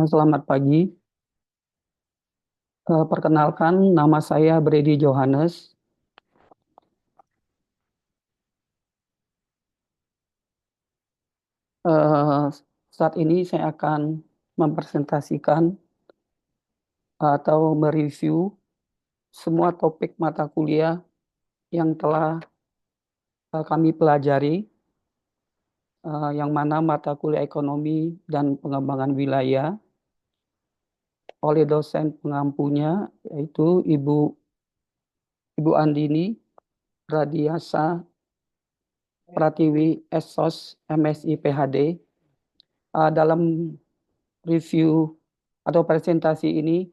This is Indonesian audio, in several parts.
Selamat pagi. Perkenalkan, nama saya Brady Johannes. Eh, Saat ini saya akan mempresentasikan atau mereview semua topik mata kuliah yang telah kami pelajari, yang mana mata kuliah ekonomi dan pengembangan wilayah oleh dosen pengampunya, yaitu Ibu Andini Radiasa Pratiwi Esos MSI PhD. Dalam review atau presentasi ini,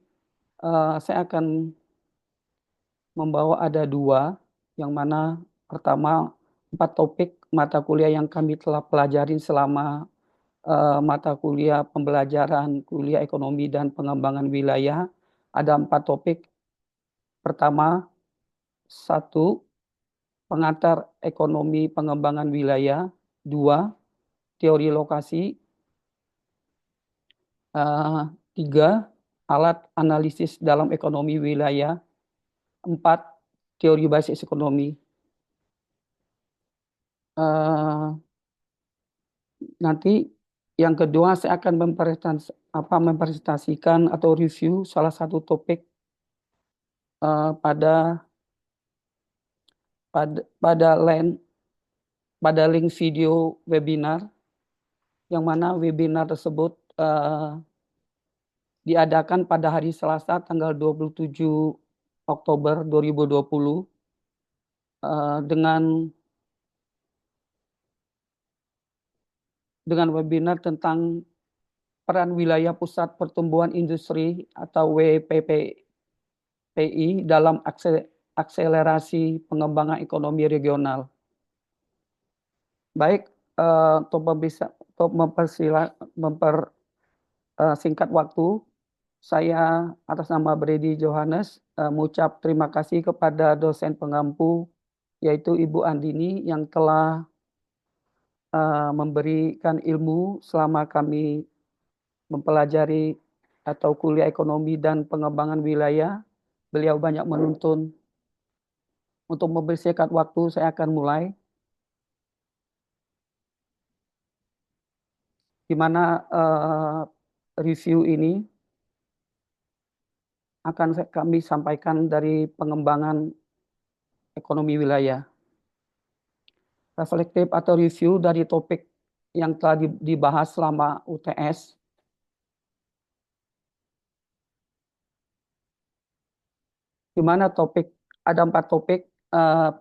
saya akan membawa ada dua, yang mana pertama 4 topik mata kuliah yang kami telah pelajari selama mata kuliah pembelajaran kuliah ekonomi dan pengembangan wilayah. Ada 4 topik. Pertama, satu, pengantar ekonomi pengembangan wilayah. Dua, teori lokasi. Eh, Tiga, alat analisis dalam ekonomi wilayah. Empat, teori basis ekonomi. Eh, Nanti yang kedua saya akan mempresentasikan atau review salah satu topik pada pada pada link pada link video webinar, yang mana webinar tersebut diadakan pada hari Selasa tanggal 27 Oktober 2020, dengan webinar tentang peran wilayah pusat pertumbuhan industri atau WPPI dalam akselerasi pengembangan ekonomi regional. Baik, untuk mempersingkat waktu, saya atas nama Brady Johannes mengucap terima kasih kepada dosen pengampu, yaitu Ibu Andini, yang telah memberikan ilmu selama kami mempelajari atau kuliah ekonomi dan pengembangan wilayah. Beliau banyak menuntun. Untuk mempersingkat waktu, saya akan mulai, di mana review ini akan kami sampaikan dari pengembangan ekonomi wilayah. Reflektif atau review dari topik yang telah dibahas selama UTS. Di mana ada 4 topik.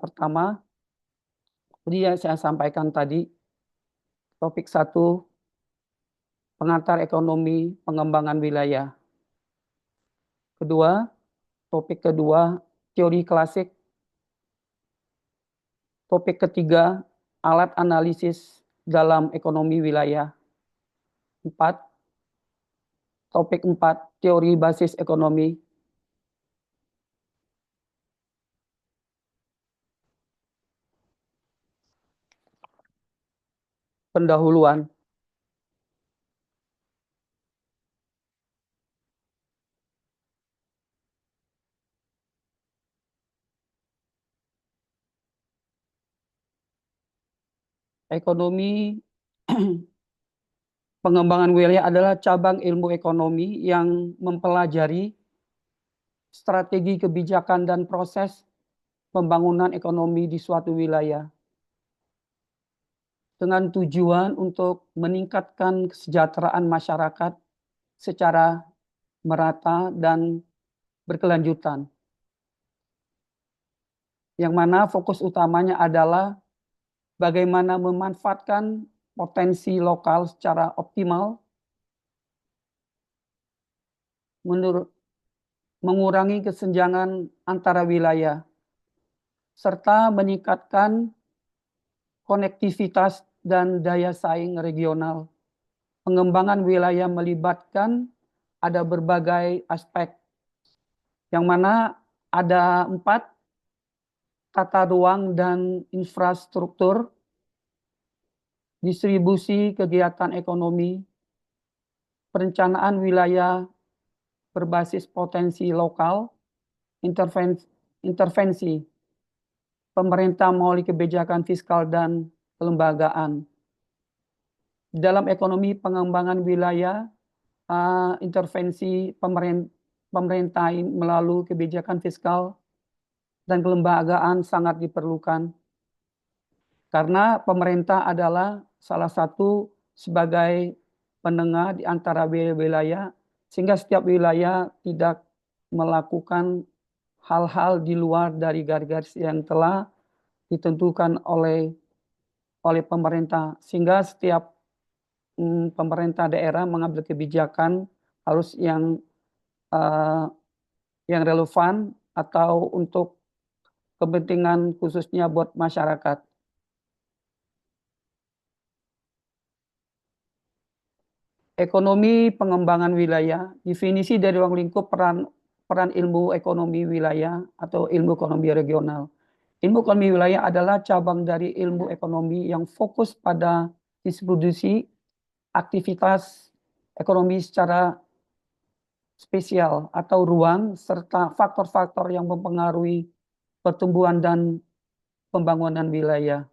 Pertama, seperti yang saya sampaikan tadi, topik satu, pengantar ekonomi pengembangan wilayah. Topik kedua, teori klasik. Topik ketiga, alat analisis dalam ekonomi wilayah. Empat, Topik 4, teori basis ekonomi. Pendahuluan. Ekonomi pengembangan wilayah adalah cabang ilmu ekonomi yang mempelajari strategi kebijakan dan proses pembangunan ekonomi di suatu wilayah dengan tujuan untuk meningkatkan kesejahteraan masyarakat secara merata dan berkelanjutan. Yang mana fokus utamanya adalah bagaimana memanfaatkan potensi lokal secara optimal, menurut mengurangi kesenjangan antara wilayah, serta meningkatkan konektivitas dan daya saing regional. Pengembangan wilayah melibatkan ada berbagai aspek, yang mana ada 4: tata ruang dan infrastruktur, distribusi kegiatan ekonomi, perencanaan wilayah berbasis potensi lokal, intervensi pemerintah melalui kebijakan fiskal dan kelembagaan. Dalam ekonomi pengembangan wilayah, intervensi pemerintah melalui kebijakan fiskal dan kelembagaan sangat diperlukan karena pemerintah adalah salah satu sebagai penengah di antara wilayah sehingga setiap wilayah tidak melakukan hal-hal di luar dari garis-garis yang telah ditentukan oleh pemerintah sehingga setiap pemerintah daerah mengambil kebijakan harus eh, yang relevan atau untuk kepentingan khususnya buat masyarakat. Ekonomi pengembangan wilayah, definisi dari ruang lingkup peran peran ilmu ekonomi wilayah atau ilmu ekonomi regional. Ilmu ekonomi wilayah adalah cabang dari ilmu ekonomi yang fokus pada distribusi aktivitas ekonomi secara spesial atau ruang serta faktor-faktor yang mempengaruhi pertumbuhan dan pembangunan wilayah.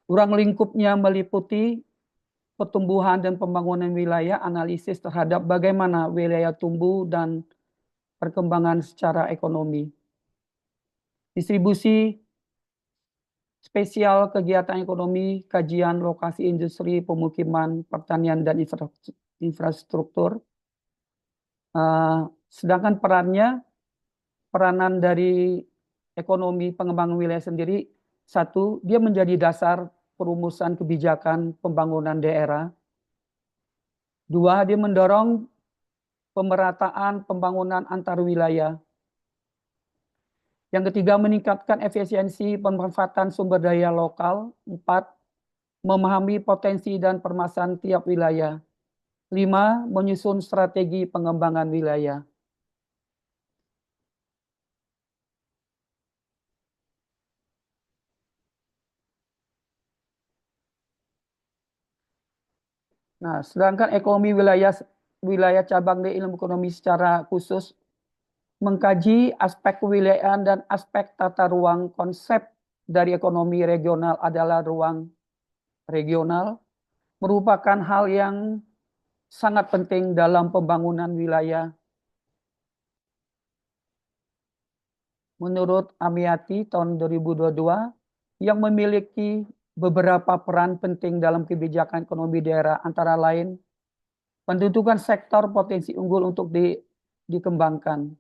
Ruang lingkupnya meliputi pertumbuhan dan pembangunan wilayah, analisis terhadap bagaimana wilayah tumbuh dan perkembangan secara ekonomi. Distribusi spesial kegiatan ekonomi, kajian lokasi industri, pemukiman, pertanian, dan infrastruktur. Sedangkan peranan dari ekonomi pengembangan wilayah sendiri, satu, dia menjadi dasar perumusan kebijakan pembangunan daerah. Dua, dia mendorong pemerataan pembangunan antar wilayah. Yang ketiga, meningkatkan efisiensi pemanfaatan sumber daya lokal. Empat, memahami potensi dan permasalahan tiap wilayah. Lima, menyusun strategi pengembangan wilayah. Nah, sedangkan ekonomi wilayah cabang di ilmu ekonomi secara khusus mengkaji aspek kewilayahan dan aspek tata ruang. Konsep dari ekonomi regional adalah ruang regional, merupakan hal yang sangat penting dalam pembangunan wilayah. Menurut Amiati tahun 2022, yang memiliki beberapa peran penting dalam kebijakan ekonomi daerah, antara lain penentukan sektor potensi unggul untuk dikembangkan,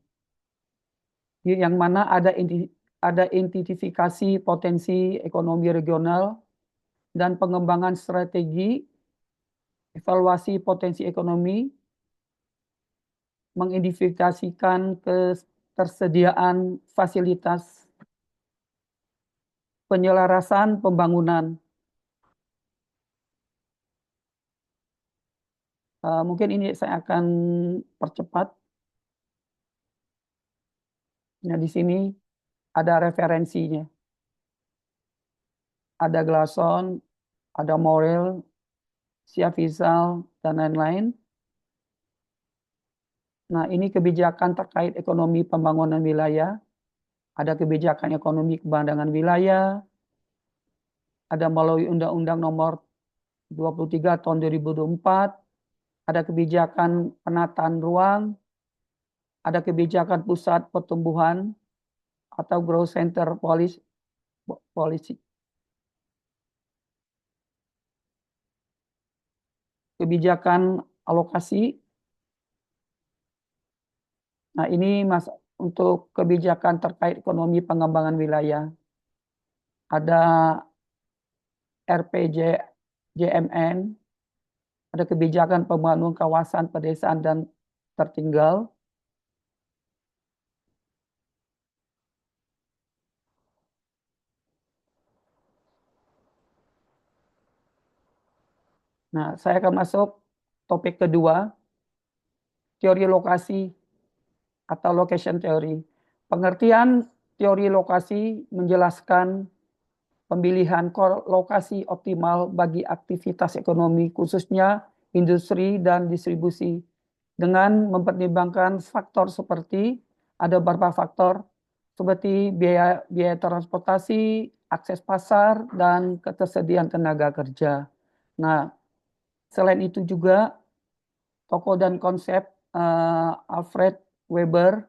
yang mana ada identifikasi potensi ekonomi regional dan pengembangan strategi, evaluasi potensi ekonomi, mengidentifikasikan ketersediaan fasilitas, penyelarasan pembangunan. Mungkin ini saya akan percepat. Nah, di sini ada referensinya. Ada Glasson, ada Morel, Siafisal, dan lain-lain. Nah, ini kebijakan terkait ekonomi pembangunan wilayah. Ada kebijakan ekonomi kebandangan wilayah. Ada melalui Undang-Undang Nomor 23 tahun 2024. Ada kebijakan penataan ruang. Ada kebijakan pusat pertumbuhan atau growth center policy. Kebijakan alokasi. Nah, ini untuk kebijakan terkait ekonomi pengembangan wilayah. Ada RPJMN, ada kebijakan pembangunan kawasan pedesaan dan tertinggal. Nah, saya akan masuk topik kedua, teori lokasi atau location theory. Pengertian teori lokasi menjelaskan pemilihan lokasi optimal bagi aktivitas ekonomi, khususnya industri, dan distribusi. Dengan mempertimbangkan faktor seperti ada beberapa faktor seperti biaya biaya transportasi, akses pasar, dan ketersediaan tenaga kerja. Nah, selain itu juga tokoh dan konsep Alfred Weber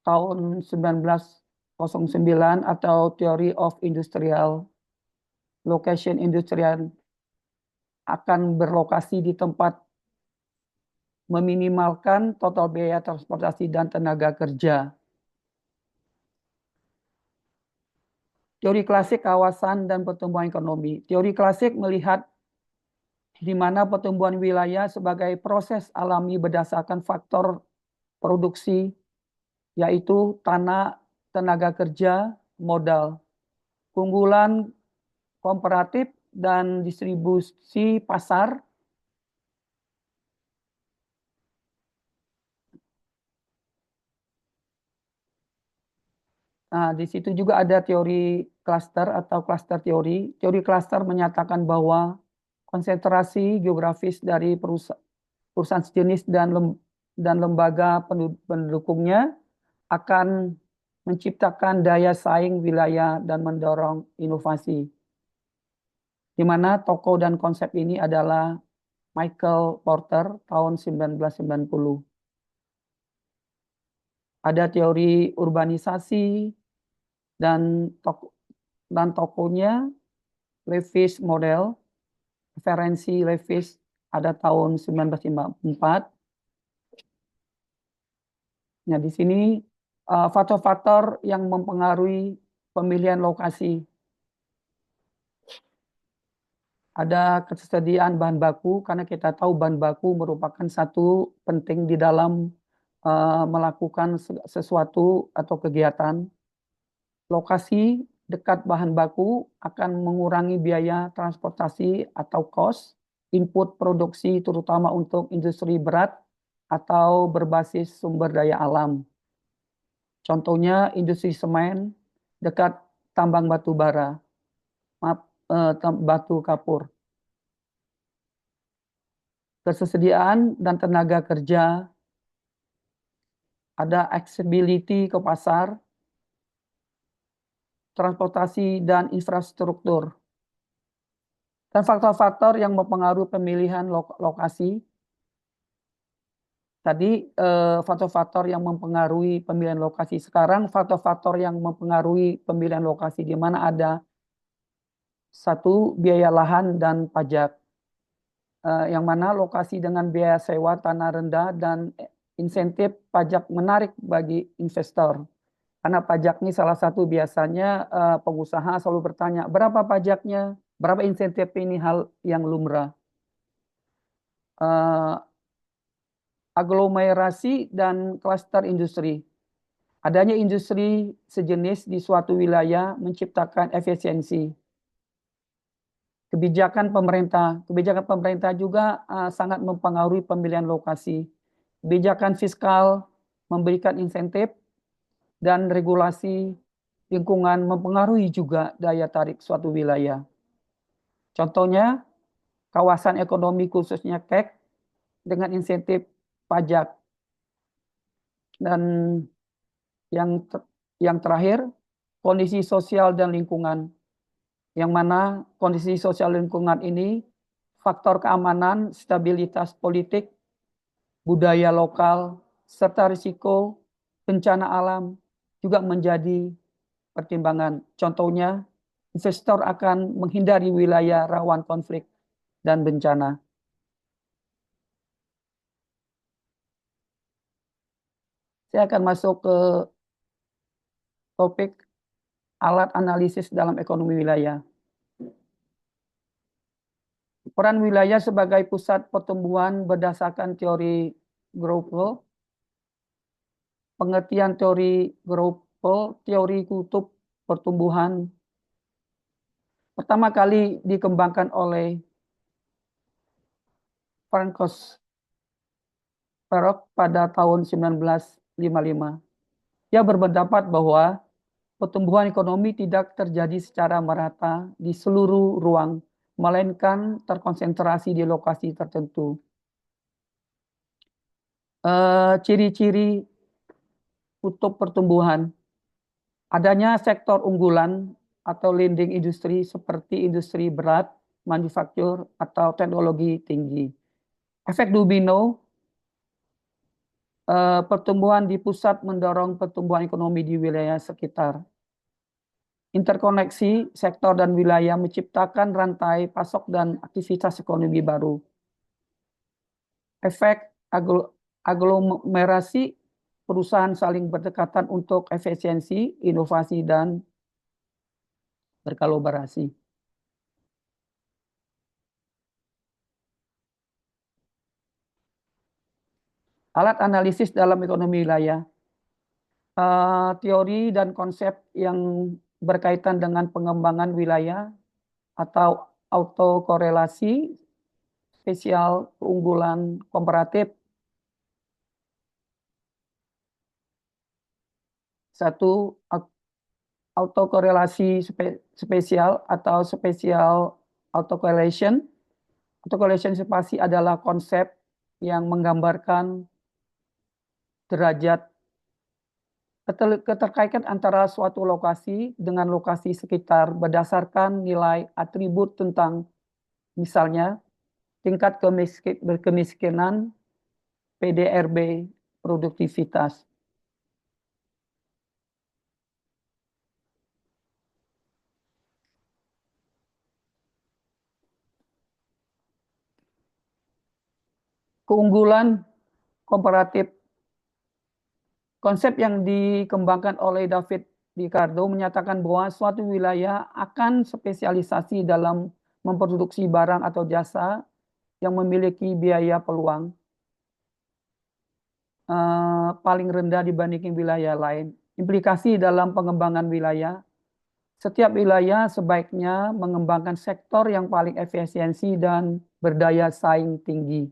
tahun 1909 atau Theory of Industrial Location Industrial akan berlokasi di tempat meminimalkan total biaya transportasi dan tenaga kerja. Teori klasik kawasan dan pertumbuhan ekonomi. Teori klasik melihat di mana pertumbuhan wilayah sebagai proses alami berdasarkan faktor produksi, yaitu tanah, tenaga kerja, modal, keunggulan komparatif, dan distribusi pasar. Nah, di situ juga ada teori klaster atau klaster teori. Teori klaster menyatakan bahwa konsentrasi geografis dari perusahaan sejenis dan lembaga pendukungnya akan menciptakan daya saing wilayah dan mendorong inovasi. Di mana tokoh dan konsep ini adalah Michael Porter tahun 1990. Ada teori urbanisasi dan tokohnya Lewis Model, referensi Lewis ada tahun 1954. Nah, di sini faktor-faktor yang mempengaruhi pemilihan lokasi. Ada ketersediaan bahan baku, karena kita tahu bahan baku merupakan satu penting di dalam melakukan sesuatu atau kegiatan. Lokasi dekat bahan baku akan mengurangi biaya transportasi atau cost, input produksi terutama untuk industri berat atau berbasis sumber daya alam. Contohnya industri semen dekat tambang batu bara, batu kapur. Ketersediaan dan tenaga kerja, ada accessibility ke pasar, transportasi, dan infrastruktur. Dan faktor-faktor yang mempengaruhi pemilihan lokasi. Tadi faktor-faktor yang mempengaruhi pemilihan lokasi. Sekarang faktor-faktor yang mempengaruhi pemilihan lokasi, di mana ada satu, biaya lahan dan pajak. Yang mana lokasi dengan biaya sewa tanah rendah dan insentif pajak menarik bagi investor. Karena pajak ini salah satu biasanya pengusaha selalu bertanya, berapa pajaknya, berapa insentif, ini hal yang lumrah. Aglomerasi dan klaster industri. Adanya industri sejenis di suatu wilayah menciptakan efisiensi. Kebijakan pemerintah juga sangat mempengaruhi pemilihan lokasi. Kebijakan fiskal memberikan insentif dan regulasi lingkungan mempengaruhi juga daya tarik suatu wilayah. Contohnya, kawasan ekonomi khususnya KEK dengan insentif pajak. Dan yang terakhir, kondisi sosial dan lingkungan. Yang mana kondisi sosial lingkungan ini, faktor keamanan, stabilitas politik, budaya lokal, serta risiko bencana alam juga menjadi pertimbangan. Contohnya, investor akan menghindari wilayah rawan konflik dan bencana. Saya akan masuk ke topik alat analisis dalam ekonomi wilayah. Peran wilayah sebagai pusat pertumbuhan berdasarkan teori Groupel. Pengertian teori Groupel, teori kutub pertumbuhan, pertama kali dikembangkan oleh Francois Perrock pada tahun 1955. Ia berpendapat bahwa pertumbuhan ekonomi tidak terjadi secara merata di seluruh ruang, melainkan terkonsentrasi di lokasi tertentu. Ciri-ciri kutub pertumbuhan, adanya sektor unggulan atau leading industri seperti industri berat, manufaktur, atau teknologi tinggi. Efek domino, pertumbuhan di pusat mendorong pertumbuhan ekonomi di wilayah sekitar. Interkoneksi sektor dan wilayah menciptakan rantai pasok dan aktivitas ekonomi baru. Efek aglomerasi, perusahaan saling berdekatan untuk efisiensi, inovasi, dan berkolaborasi. Alat analisis dalam ekonomi wilayah. Teori dan konsep yang berkaitan dengan pengembangan wilayah atau autokorelasi, spesial, keunggulan komparatif. Satu, autokorelasi spesial atau spesial autocorrelation. Autocorrelation spasi adalah konsep yang menggambarkan derajat keterkaitan antara suatu lokasi dengan lokasi sekitar berdasarkan nilai atribut tentang misalnya tingkat kemiskinan, PDRB, produktivitas. Keunggulan komparatif. Konsep yang dikembangkan oleh David Ricardo menyatakan bahwa suatu wilayah akan spesialisasi dalam memproduksi barang atau jasa yang memiliki biaya peluang paling rendah dibandingkan wilayah lain. Implikasi dalam pengembangan wilayah, setiap wilayah sebaiknya mengembangkan sektor yang paling efisiensi dan berdaya saing tinggi.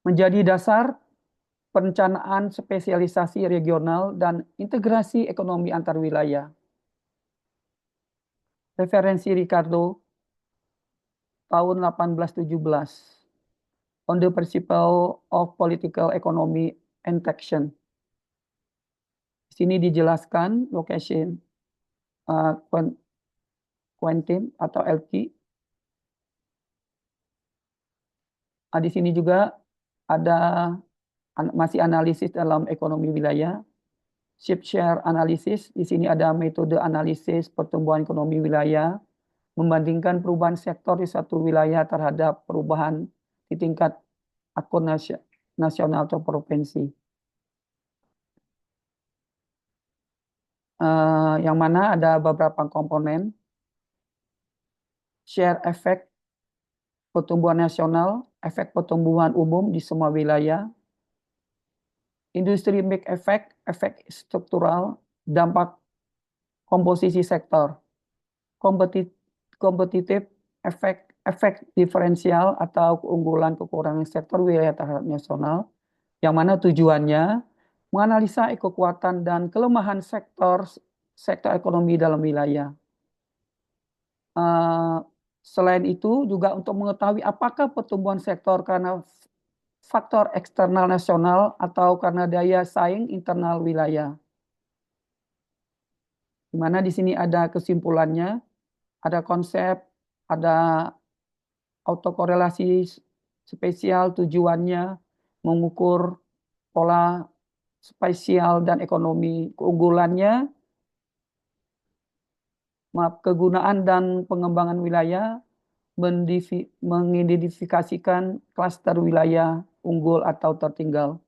Menjadi dasar perencanaan spesialisasi regional dan integrasi ekonomi antar wilayah. Referensi Ricardo tahun 1817 on the principle of political economy and taxation. Di sini dijelaskan location Quentin atau LQ. Di sini juga ada masih analisis dalam ekonomi wilayah. Shift share analysis, di sini ada metode analisis pertumbuhan ekonomi wilayah, membandingkan perubahan sektor di satu wilayah terhadap perubahan di tingkat akun nasional atau provinsi. Yang mana ada beberapa komponen, share efek pertumbuhan nasional, efek pertumbuhan umum di semua wilayah, industri mix effect, efek struktural, dampak komposisi sektor, kompetitif, efek diferensial atau keunggulan kekurangan sektor wilayah terhadap nasional, yang mana tujuannya menganalisa kekuatan dan kelemahan sektor ekonomi dalam wilayah. Selain itu juga untuk mengetahui apakah pertumbuhan sektor karena faktor eksternal nasional atau karena daya saing internal wilayah. Di mana di sini ada kesimpulannya, ada konsep, ada autokorelasi spesial, tujuannya mengukur pola spasial dan ekonomi. Keunggulannya, kegunaan dan pengembangan wilayah, mengidentifikasikan klaster wilayah unggul atau tertinggal.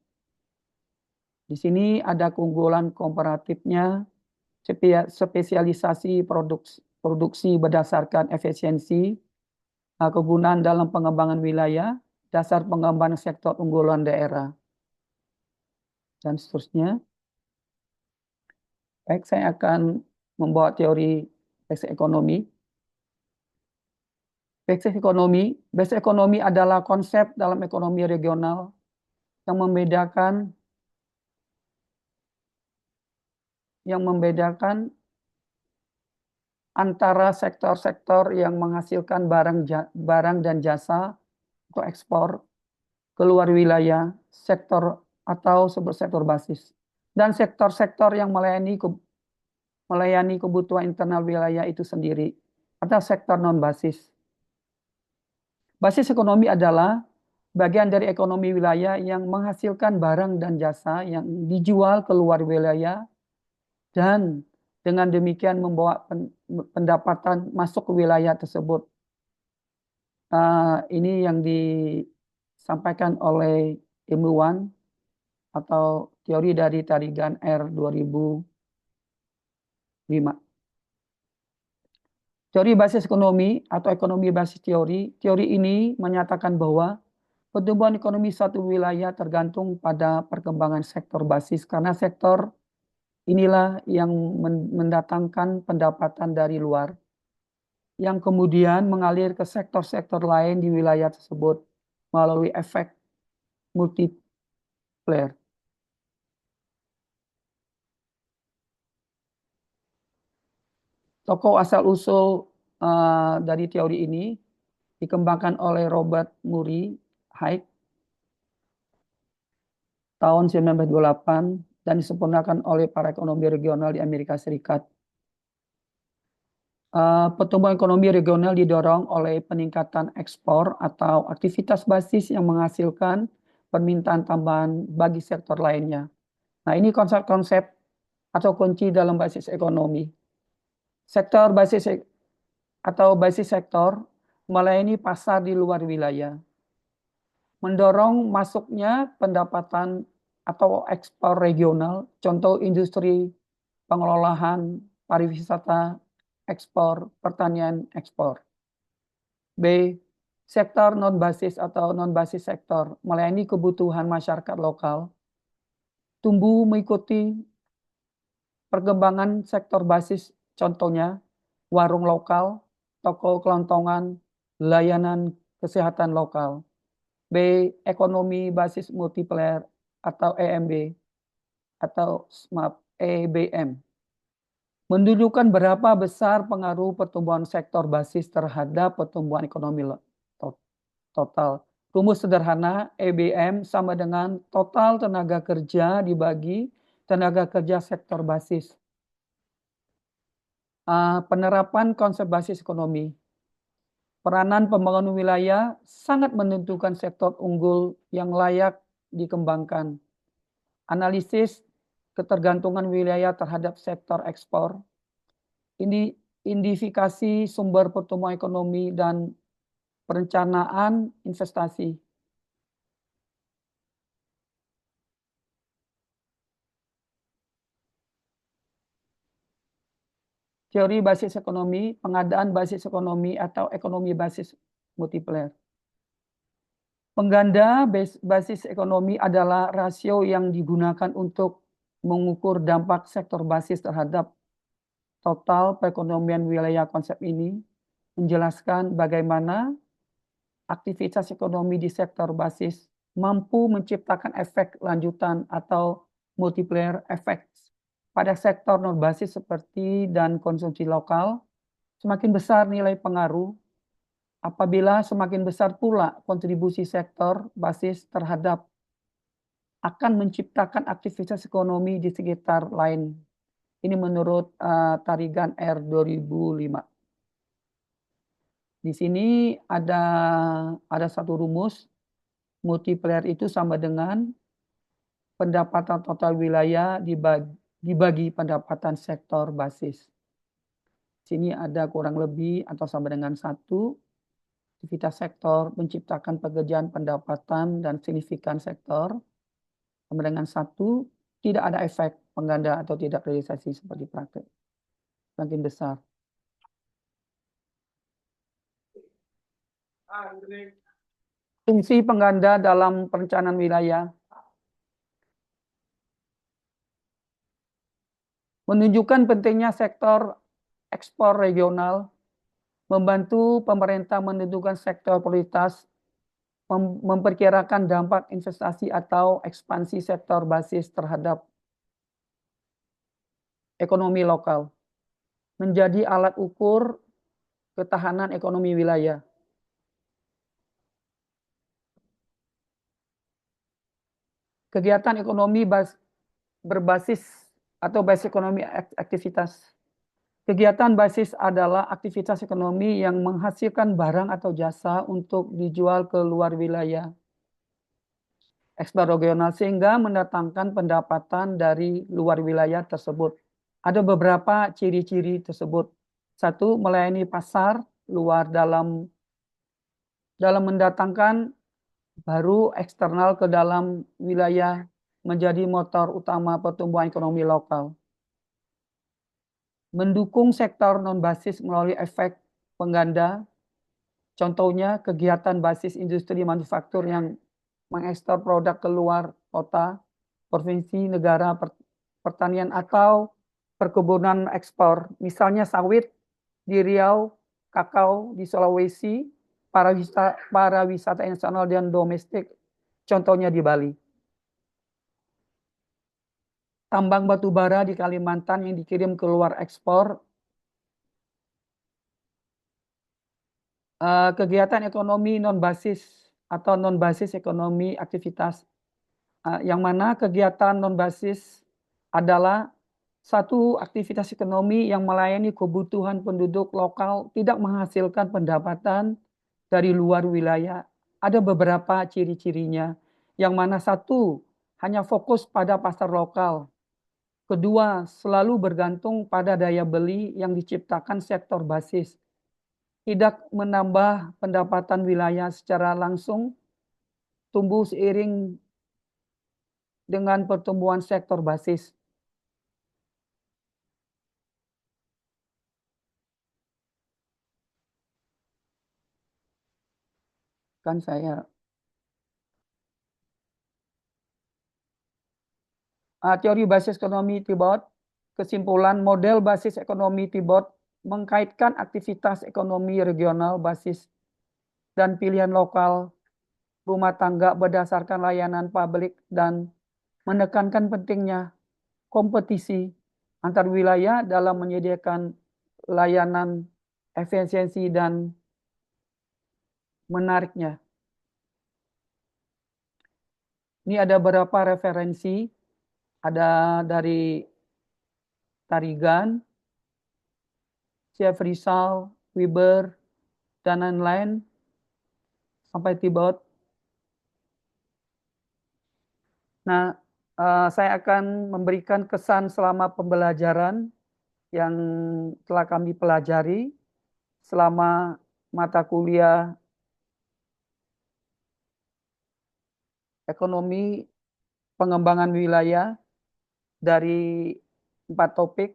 Di sini ada keunggulan komparatifnya, spesialisasi produksi berdasarkan efisiensi, kegunaan dalam pengembangan wilayah, dasar pengembangan sektor unggulan daerah, dan seterusnya. Baik, saya akan membawa teori basic ekonomi. Basic ekonomi adalah konsep dalam ekonomi regional yang membedakan antara sektor-sektor yang menghasilkan barang dan jasa atau ekspor keluar wilayah, sektor atau sektor basis, dan sektor-sektor yang melayani kebutuhan internal wilayah itu sendiri, atau sektor non-basis. Basis ekonomi adalah bagian dari ekonomi wilayah yang menghasilkan barang dan jasa yang dijual keluar wilayah dan dengan demikian membawa pendapatan masuk ke wilayah tersebut. Ini yang disampaikan oleh ilmuwan atau teori dari Tarigan R 2005. Teori basis ekonomi atau ekonomi basis teori ini menyatakan bahwa pertumbuhan ekonomi suatu wilayah tergantung pada perkembangan sektor basis karena sektor inilah yang mendatangkan pendapatan dari luar yang kemudian mengalir ke sektor-sektor lain di wilayah tersebut melalui efek multiplier. Tokoh asal-usul dari teori ini dikembangkan oleh Robert Murray Haig tahun 1928 dan disempurnakan oleh para ekonomi regional di Amerika Serikat. Pertumbuhan ekonomi regional didorong oleh peningkatan ekspor atau aktivitas basis yang menghasilkan permintaan tambahan bagi sektor lainnya. Nah, ini konsep-konsep atau kunci dalam basis ekonomi. Sektor basis atau basis sektor melayani pasar di luar wilayah, mendorong masuknya pendapatan atau ekspor regional, contoh industri, pengelolaan, pariwisata, ekspor, pertanian, ekspor. B. Sektor non-basis atau non-basis sektor melayani kebutuhan masyarakat lokal, tumbuh mengikuti perkembangan sektor basis, contohnya warung lokal, toko kelontongan, layanan kesehatan lokal. B. Ekonomi basis multiplier atau EMB atau maaf, EBM. Menunjukkan berapa besar pengaruh pertumbuhan sektor basis terhadap pertumbuhan ekonomi total. Rumus sederhana EBM sama dengan total tenaga kerja dibagi tenaga kerja sektor basis. Penerapan konsep basis ekonomi. Peranan pembangunan wilayah sangat menentukan sektor unggul yang layak dikembangkan. Analisis ketergantungan wilayah terhadap sektor ekspor. Ini identifikasi sumber pertumbuhan ekonomi dan perencanaan investasi. Teori basis ekonomi, pengadaan basis ekonomi atau ekonomi basis multiplier. Pengganda basis ekonomi adalah rasio yang digunakan untuk mengukur dampak sektor basis terhadap total perekonomian wilayah. Konsep ini menjelaskan bagaimana aktivitas ekonomi di sektor basis mampu menciptakan efek lanjutan atau multiplier effect pada sektor non-basis seperti dan konsumsi lokal. Semakin besar nilai pengaruh apabila semakin besar pula kontribusi sektor basis terhadap akan menciptakan aktivitas ekonomi di sekitar lain. Ini menurut Tarigan R 2005. Di sini ada satu rumus, multiplier itu sama dengan pendapatan total wilayah dibagi pendapatan sektor basis. Di sini ada kurang lebih atau sama dengan 1, aktivitas sektor menciptakan pekerjaan pendapatan dan signifikan sektor, sama dengan 1, tidak ada efek pengganda atau tidak realisasi seperti praktek. Semakin besar. Fungsi pengganda dalam perencanaan wilayah menunjukkan pentingnya sektor ekspor regional, membantu pemerintah menentukan sektor prioritas, memperkirakan dampak investasi atau ekspansi sektor basis terhadap ekonomi lokal. menjadi alat ukur ketahanan ekonomi wilayah. Kegiatan ekonomi berbasis atau basis ekonomi aktivitas. Kegiatan basis adalah aktivitas ekonomi yang menghasilkan barang atau jasa untuk dijual ke luar wilayah ekspor regional sehingga mendatangkan pendapatan dari luar wilayah tersebut. Ada beberapa ciri-ciri tersebut. Satu, melayani pasar luar dalam mendatangkan baru eksternal ke dalam wilayah menjadi motor utama pertumbuhan ekonomi lokal. Mendukung sektor non-basis melalui efek pengganda, contohnya kegiatan basis industri manufaktur yang mengekspor produk keluar kota, provinsi, negara, pertanian, atau perkebunan ekspor. Misalnya sawit di Riau, kakao di Sulawesi, para wisata internasional dan domestik, contohnya di Bali. Tambang batu bara di Kalimantan yang dikirim keluar ekspor. Kegiatan ekonomi non-basis atau non-basis ekonomi aktivitas. Yang mana kegiatan non-basis adalah satu aktivitas ekonomi yang melayani kebutuhan penduduk lokal, tidak menghasilkan pendapatan dari luar wilayah. Ada beberapa ciri-cirinya. Yang mana satu, hanya fokus pada pasar lokal. Kedua, selalu bergantung pada daya beli yang diciptakan sektor basis. Tidak menambah pendapatan wilayah secara langsung, tumbuh seiring dengan pertumbuhan sektor basis. Kan saya teori basis ekonomi Tibot, kesimpulan model basis ekonomi Tibot mengkaitkan aktivitas ekonomi regional basis dan pilihan lokal rumah tangga berdasarkan layanan publik dan menekankan pentingnya kompetisi antar wilayah dalam menyediakan layanan efisiensi dan menariknya. Ini ada beberapa referensi, ada dari Tarigan, Chef Rizal, Weber, dan lain-lain, sampai Tibot. Nah, saya akan memberikan kesan selama pembelajaran yang telah kami pelajari selama mata kuliah ekonomi pengembangan wilayah dari 4 topik.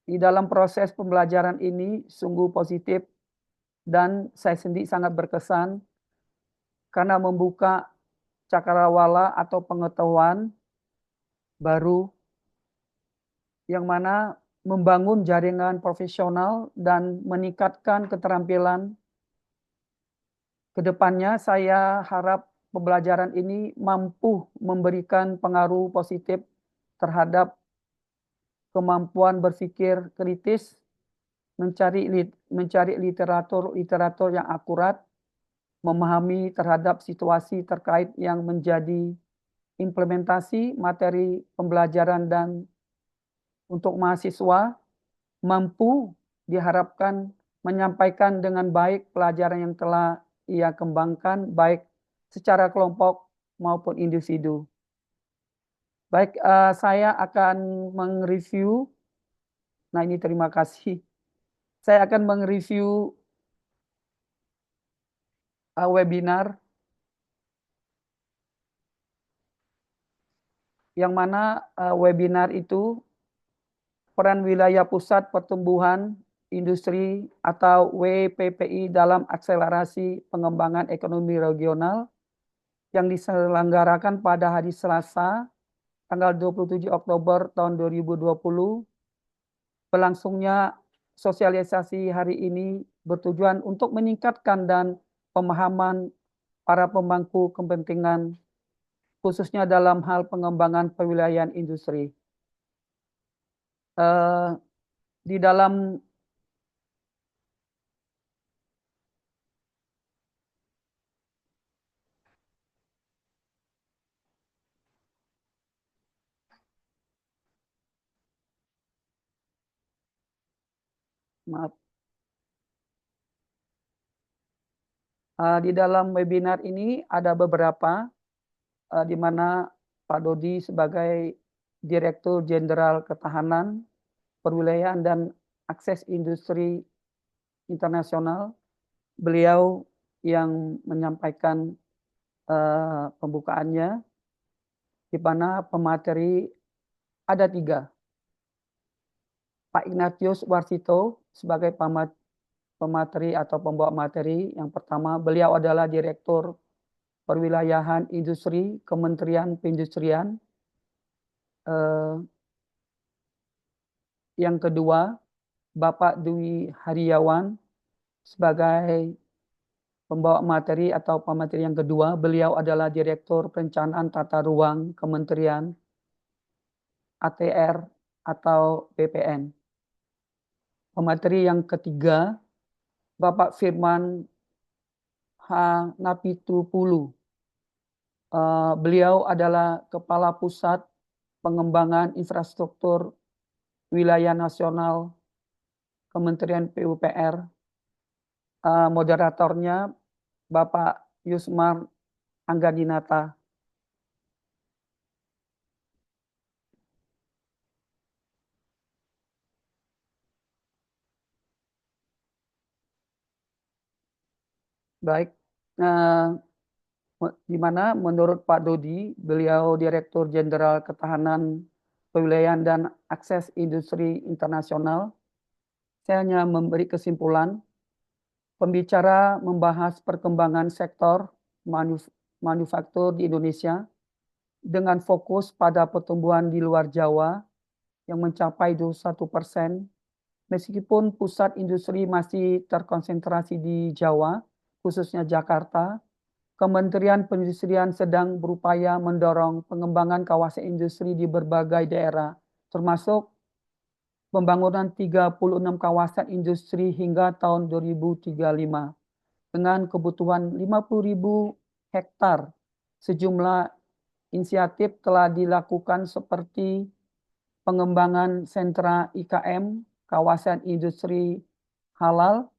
Di dalam proses pembelajaran ini sungguh positif dan saya sendiri sangat berkesan karena membuka cakrawala atau pengetahuan baru yang mana membangun jaringan profesional dan meningkatkan keterampilan. Kedepannya saya harap pembelajaran ini mampu memberikan pengaruh positif terhadap kemampuan berpikir kritis, mencari literatur yang akurat, memahami terhadap situasi terkait yang menjadi implementasi materi pembelajaran, dan untuk mahasiswa mampu diharapkan menyampaikan dengan baik pelajaran yang telah ia kembangkan baik secara kelompok maupun individu. Baik, saya akan mereview. Nah, ini terima kasih. Saya akan mereview webinar yang mana webinar itu peran wilayah pusat pertumbuhan industri atau WPPI dalam akselerasi pengembangan ekonomi regional yang diselenggarakan pada hari Selasa tanggal 27 Oktober tahun 2020. Berlangsungnya sosialisasi hari ini bertujuan untuk meningkatkan dan pemahaman para pemangku kepentingan khususnya dalam hal pengembangan kewilayahan industri. di dalam maaf, di dalam webinar ini ada beberapa di mana Pak Dodi sebagai Direktur Jenderal Ketahanan, Perwilayahan dan Akses Industri Internasional, beliau yang menyampaikan pembukaannya, di mana pemateri ada tiga. Pak Ignatius Warsito sebagai pemateri atau pembawa materi. Yang pertama, beliau adalah Direktur Perwilayahan Industri Kementerian Perindustrian. Yang kedua, Bapak Dwi Hariawan sebagai pembawa materi atau pemateri yang kedua. Beliau adalah Direktur Perencanaan Tata Ruang Kementerian ATR atau BPN. Pemateri yang ketiga, Bapak Firman H. Napitupulu. Beliau adalah Kepala Pusat Pengembangan Infrastruktur Wilayah Nasional Kementerian PUPR. Moderatornya Bapak Yusmar Anggadinata. Baik, di mana menurut Pak Dodi, beliau Direktur Jenderal Ketahanan, Kewilayahan dan Akses Industri Internasional. Saya hanya memberi kesimpulan. Pembicara membahas perkembangan sektor manufaktur di Indonesia dengan fokus pada pertumbuhan di luar Jawa yang mencapai 21%. Meskipun pusat industri masih terkonsentrasi di Jawa, khususnya Jakarta, Kementerian Perindustrian sedang berupaya mendorong pengembangan kawasan industri di berbagai daerah, termasuk pembangunan 36 kawasan industri hingga tahun 2035 dengan kebutuhan 50.000 hektar. Sejumlah inisiatif telah dilakukan seperti pengembangan sentra IKM, kawasan industri halal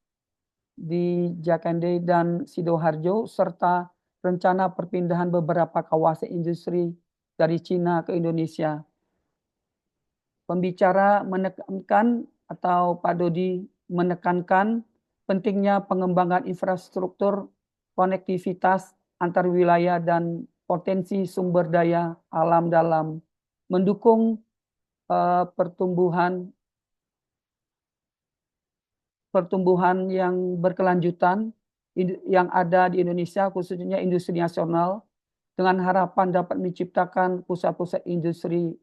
di Jakende dan Sidoarjo, serta rencana perpindahan beberapa kawasan industri dari Cina ke Indonesia. Pembicara menekankan atau Pak Dodi menekankan pentingnya pengembangan infrastruktur konektivitas antar wilayah dan potensi sumber daya alam dalam mendukung pertumbuhan yang berkelanjutan yang ada di Indonesia, khususnya industri nasional, dengan harapan dapat menciptakan pusat-pusat industri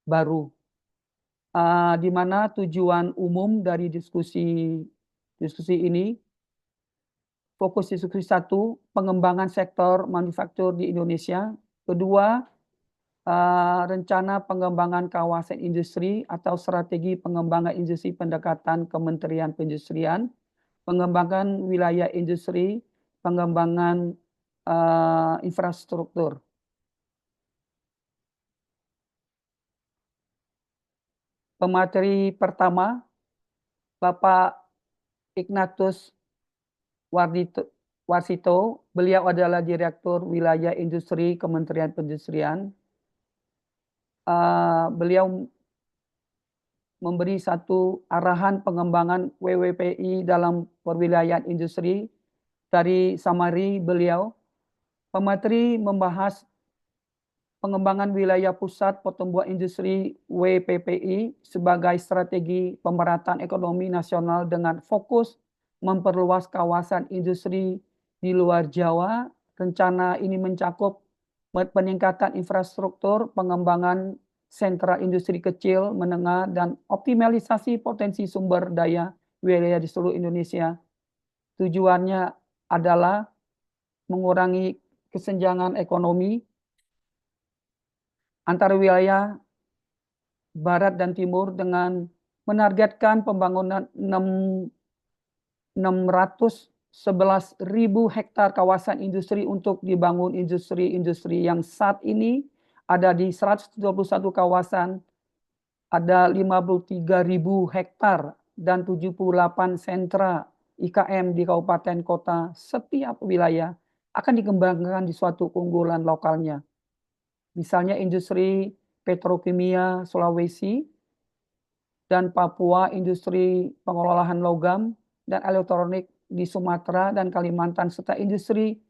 baru. Di mana tujuan umum dari diskusi ini, fokus diskusi satu, pengembangan sektor manufaktur di Indonesia. Kedua, rencana pengembangan kawasan industri atau strategi pengembangan industri pendekatan Kementerian Perindustrian, pengembangan wilayah industri, pengembangan infrastruktur. Pemateri pertama, Bapak Ignatius Warsito, beliau adalah Direktur Wilayah Industri Kementerian Perindustrian. Beliau memberi satu arahan pengembangan WWPI dalam perwilayahan industri. Dari summary beliau, pemateri membahas pengembangan wilayah pusat pertumbuhan industri WPPI sebagai strategi pemerataan ekonomi nasional dengan fokus memperluas kawasan industri di luar Jawa. Rencana ini mencakup peningkatan infrastruktur, pengembangan sentra industri kecil, menengah, dan optimalisasi potensi sumber daya wilayah di seluruh Indonesia. Tujuannya adalah mengurangi kesenjangan ekonomi antara wilayah barat dan timur dengan menargetkan pembangunan 611.000 hektar kawasan industri untuk dibangun industri-industri yang saat ini ada di 121 kawasan, ada 53.000 hektar dan 78 sentra IKM di kabupaten kota. Setiap wilayah akan dikembangkan di suatu keunggulan lokalnya. Misalnya industri petrokimia Sulawesi dan Papua, industri pengolahan logam dan elektronik di Sumatera dan Kalimantan, serta industri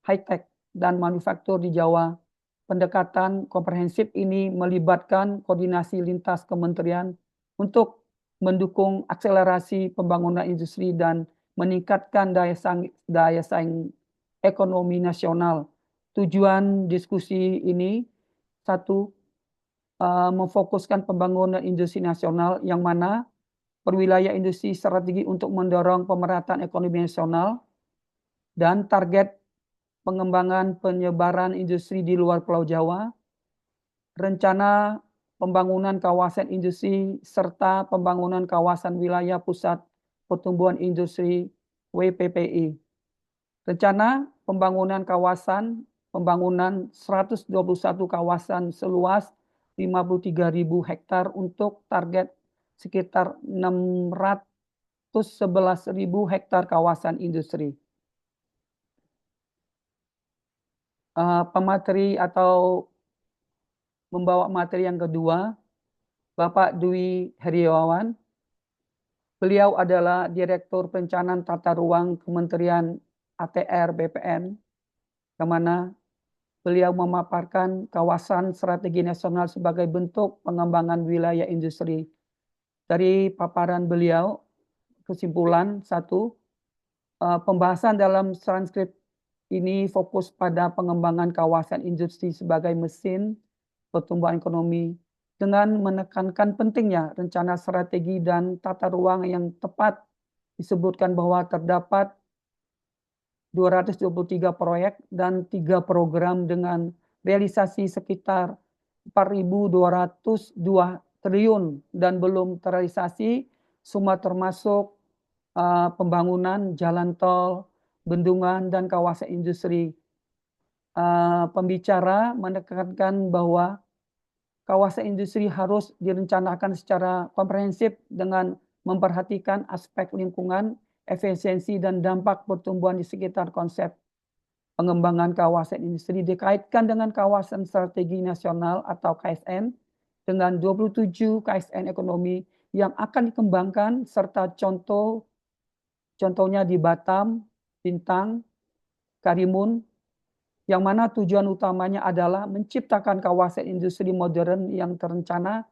high-tech dan manufaktur di Jawa. Pendekatan komprehensif ini melibatkan koordinasi lintas kementerian untuk mendukung akselerasi pembangunan industri dan meningkatkan daya saing ekonomi nasional. Tujuan diskusi ini, satu, memfokuskan pembangunan industri nasional yang mana perwilayah industri strategi untuk mendorong pemerataan ekonomi nasional dan target pengembangan penyebaran industri di luar Pulau Jawa, rencana pembangunan kawasan industri serta pembangunan kawasan wilayah pusat pertumbuhan industri WPPI. Rencana pembangunan 121 kawasan seluas 53.000 hektar untuk target sekitar 611.000 hektar kawasan industri. Pemateri atau membawa materi yang kedua, Bapak Dwi Heriawan. Beliau adalah Direktur Perencanaan Tata Ruang Kementerian ATR BPN, yang mana beliau memaparkan kawasan strategi nasional sebagai bentuk pengembangan wilayah industri. Dari paparan beliau, kesimpulan satu, pembahasan dalam transkrip ini fokus pada pengembangan kawasan industri sebagai mesin pertumbuhan ekonomi dengan menekankan pentingnya rencana strategi dan tata ruang yang tepat. Disebutkan bahwa terdapat 223 proyek dan 3 program dengan realisasi sekitar 4.202 triliun dan belum terrealisasi, semua termasuk pembangunan jalan tol, bendungan, dan kawasan industri. Pembicara menekankan bahwa kawasan industri harus direncanakan secara komprehensif dengan memperhatikan aspek lingkungan, efisiensi, dan dampak pertumbuhan di sekitar konsep pengembangan kawasan industri dikaitkan dengan kawasan strategi nasional atau KSN dengan 27 KSN ekonomi yang akan dikembangkan serta contohnya di Batam, Bintang, Karimun, yang mana tujuan utamanya adalah menciptakan kawasan industri modern yang terencana,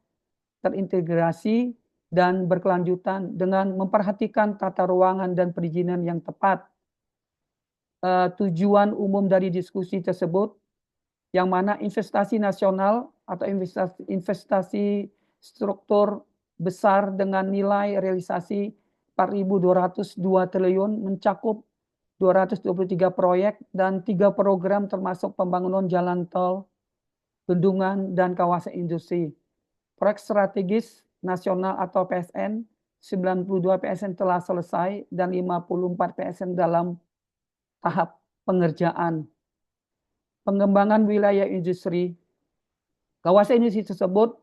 terintegrasi, dan berkelanjutan dengan memperhatikan tata ruangan dan perizinan yang tepat. Tujuan umum dari diskusi tersebut, yang mana investasi nasional atau investasi struktur besar dengan nilai realisasi 4.202 triliun mencakup 223 proyek dan 3 program termasuk pembangunan jalan tol, bendungan, dan kawasan industri. Proyek strategis nasional atau PSN, 92 PSN telah selesai dan 54 PSN dalam tahap pengerjaan. Pengembangan wilayah industri. Kawasan industri tersebut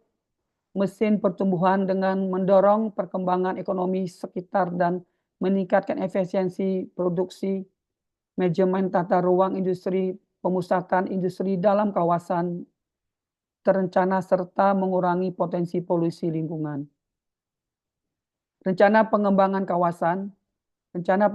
mesin pertumbuhan dengan mendorong perkembangan ekonomi sekitar dan meningkatkan efisiensi produksi, manajemen tata ruang industri, pemusatan industri dalam kawasan terencana serta mengurangi potensi polusi lingkungan. Rencana pengembangan kawasan, rencana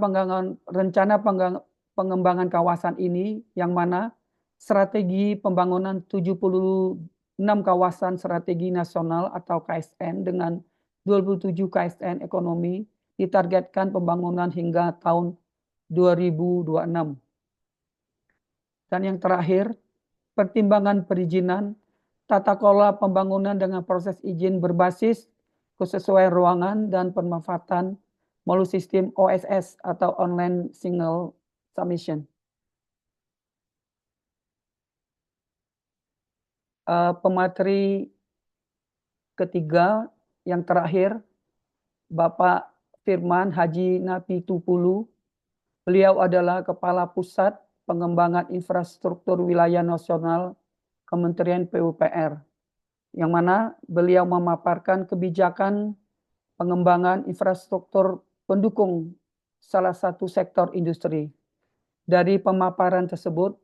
pengembangan kawasan ini yang mana strategi pembangunan 76 kawasan strategi nasional atau KSN dengan 27 KSN ekonomi ditargetkan pembangunan hingga tahun 2026. Dan yang terakhir, pertimbangan perizinan, tata kelola pembangunan dengan proses izin berbasis kesesuaian ruangan dan pemanfaatan melalui sistem OSS atau Online Single Submission. Pemateri ketiga, yang terakhir, Bapak Firman Haji Napitupulu. Beliau adalah Kepala Pusat Pengembangan Infrastruktur Wilayah Nasional Kementerian PUPR, yang mana beliau memaparkan kebijakan pengembangan infrastruktur pendukung salah satu sektor industri. Dari pemaparan tersebut,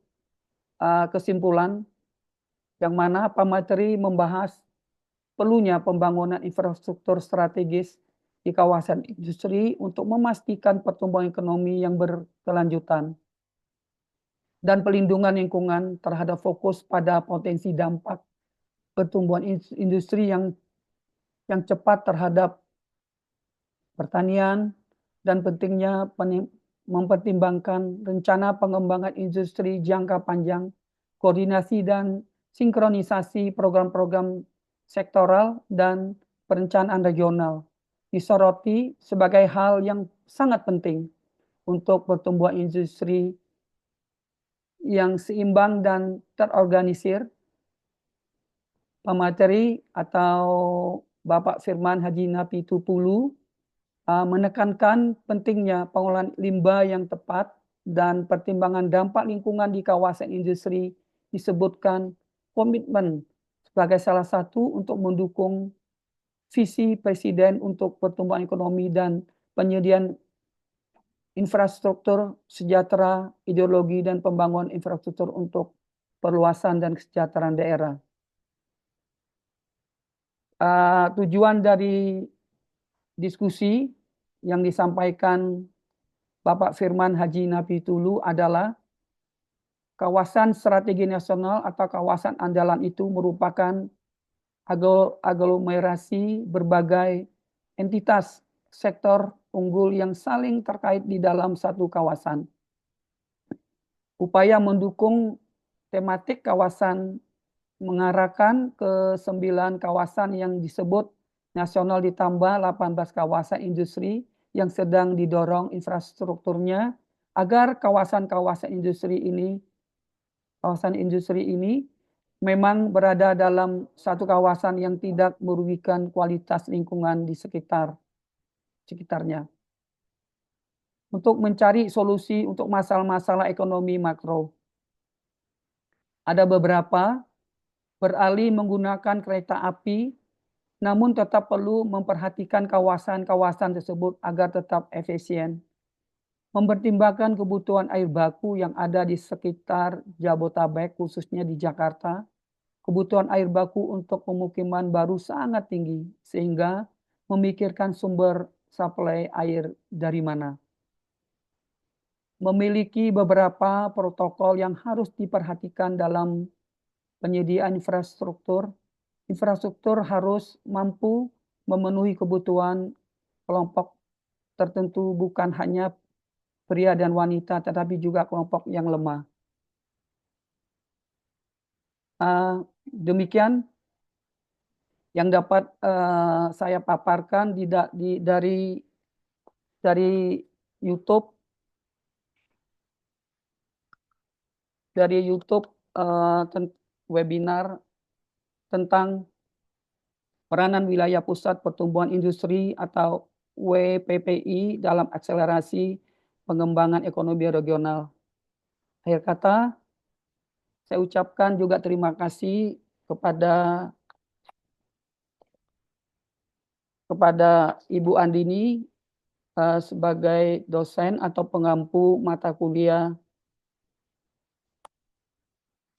kesimpulan yang mana pemateri membahas perlunya pembangunan infrastruktur strategis di kawasan industri untuk memastikan pertumbuhan ekonomi yang berkelanjutan dan pelindungan lingkungan terhadap fokus pada potensi dampak pertumbuhan industri yang cepat terhadap pertanian dan pentingnya mempertimbangkan rencana pengembangan industri jangka panjang, koordinasi dan sinkronisasi program-program sektoral dan perencanaan regional disoroti sebagai hal yang sangat penting untuk pertumbuhan industri yang seimbang dan terorganisir. Pemateri atau Bapak Firman Haji Napitupulu menekankan pentingnya pengolahan limbah yang tepat dan pertimbangan dampak lingkungan di kawasan industri, disebutkan komitmen sebagai salah satu untuk mendukung visi Presiden untuk pertumbuhan ekonomi dan penyediaan infrastruktur sejahtera, ideologi dan pembangunan infrastruktur untuk perluasan dan kesejahteraan daerah. Tujuan dari diskusi yang disampaikan Bapak Firman Haji Napitupulu adalah kawasan strategi nasional atau kawasan andalan itu merupakan aglomerasi berbagai entitas sektor unggul yang saling terkait di dalam satu kawasan. Upaya mendukung tematik kawasan mengarahkan ke 9 kawasan yang disebut nasional ditambah 18 kawasan industri yang sedang didorong infrastrukturnya agar kawasan industri ini memang berada dalam satu kawasan yang tidak merugikan kualitas lingkungan di sekitarnya. Untuk mencari solusi untuk masalah-masalah ekonomi makro. Ada beberapa beralih menggunakan kereta api, namun tetap perlu memperhatikan kawasan-kawasan tersebut agar tetap efisien. Mempertimbangkan kebutuhan air baku yang ada di sekitar Jabodetabek, khususnya di Jakarta. Kebutuhan air baku untuk pemukiman baru sangat tinggi, sehingga memikirkan sumber suplai air dari mana. Memiliki beberapa protokol yang harus diperhatikan dalam penyediaan infrastruktur. Infrastruktur harus mampu memenuhi kebutuhan kelompok tertentu, bukan hanya pria dan wanita, tetapi juga kelompok yang lemah. Demikian yang dapat saya paparkan dari YouTube webinar tentang peranan wilayah pusat pertumbuhan industri atau WPPI dalam akselerasi pengembangan ekonomi regional. Akhir kata, saya ucapkan juga terima kasih kepada Ibu Andini sebagai dosen atau pengampu mata kuliah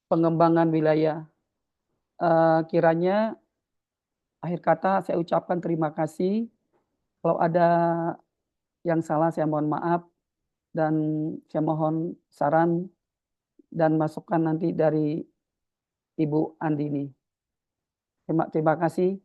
pengembangan wilayah. Kiranya akhir kata saya ucapkan terima kasih. Kalau ada yang salah saya mohon maaf dan saya mohon saran dan masukan nanti dari Ibu Andini. Terima kasih.